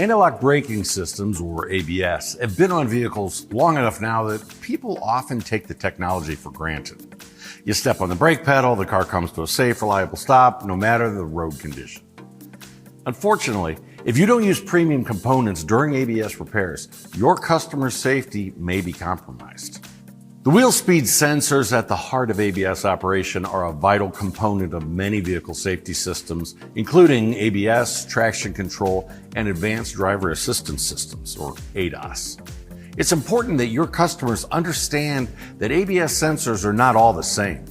Anti-lock braking systems, or ABS, have been on vehicles long enough now that people often take the technology for granted. You step on the brake pedal, the car comes to a safe, reliable stop, no matter the road condition. Unfortunately, if you don't use premium components during ABS repairs, your customer's safety may be compromised. The wheel speed sensors at the heart of ABS operation are a vital component of many vehicle safety systems, including ABS, traction control, and advanced driver assistance systems, or ADAS. It's important that your customers understand that ABS sensors are not all the same.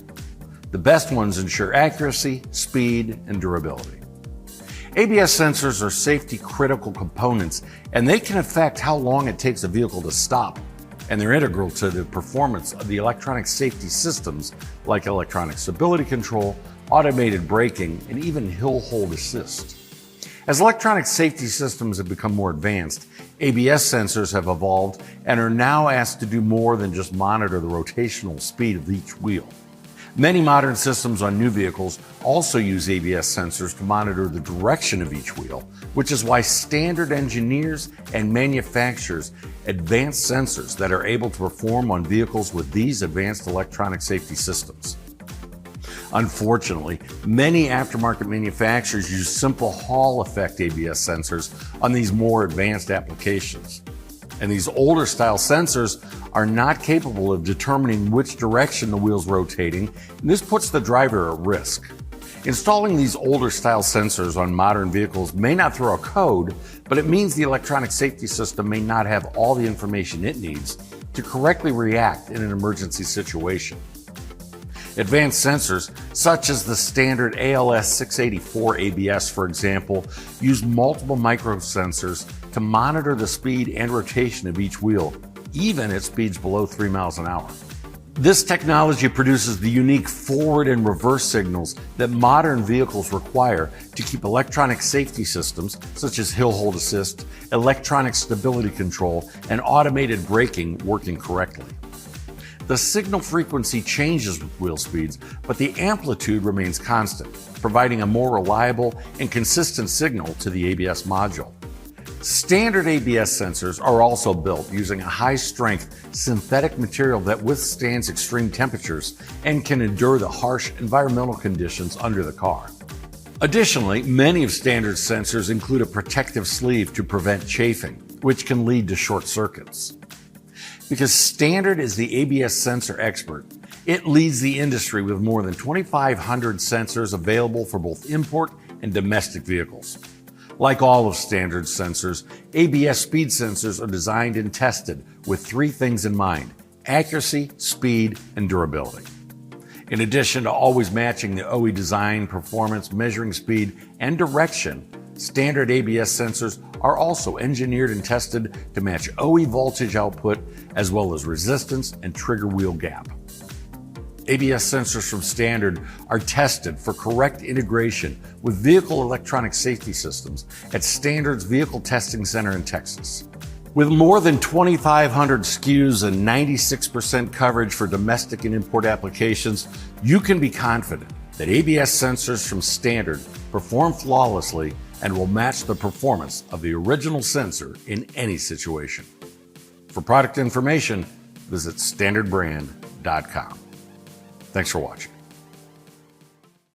The best ones ensure accuracy, speed, and durability. ABS sensors are safety-critical components, and they can affect how long it takes a vehicle to stop, and they're integral to the performance of the electronic safety systems like electronic stability control, automated braking, and even hill hold assist. As electronic safety systems have become more advanced, ABS sensors have evolved and are now asked to do more than just monitor the rotational speed of each wheel. Many modern systems on new vehicles also use ABS sensors to monitor the direction of each wheel, which is why standard engineers and manufacturers advanced sensors that are able to perform on vehicles with these advanced electronic safety systems. Unfortunately, many aftermarket manufacturers use simple Hall effect ABS sensors on these more advanced applications. And these older style sensors are not capable of determining which direction the wheel's rotating, and this puts the driver at risk. Installing these older style sensors on modern vehicles may not throw a code, but it means the electronic safety system may not have all the information it needs to correctly react in an emergency situation. Advanced sensors, such as the standard ALS 684 ABS, for example, use multiple microsensors to monitor the speed and rotation of each wheel, even at speeds below 3 miles an hour. This technology produces the unique forward and reverse signals that modern vehicles require to keep electronic safety systems, such as hill hold assist, electronic stability control, and automated braking working correctly. The signal frequency changes with wheel speeds, but the amplitude remains constant, providing a more reliable and consistent signal to the ABS module. Standard ABS sensors are also built using a high-strength synthetic material that withstands extreme temperatures and can endure the harsh environmental conditions under the car. Additionally, many of standard sensors include a protective sleeve to prevent chafing, which can lead to short circuits. Because Standard is the ABS sensor expert, it leads the industry with more than 2,500 sensors available for both import and domestic vehicles. Like all of Standard's sensors, ABS speed sensors are designed and tested with three things in mind: accuracy, speed, and durability. In addition to always matching the OE design, performance, measuring speed, and direction, Standard ABS sensors are also engineered and tested to match OE voltage output as well as resistance and trigger wheel gap. ABS sensors from Standard are tested for correct integration with vehicle electronic safety systems at Standard's Vehicle Testing Center in Texas. With more than 2,500 SKUs and 96% coverage for domestic and import applications, you can be confident that ABS sensors from Standard perform flawlessly and will match the performance of the original sensor in any situation. For product information, visit standardbrand.com. Thanks for watching.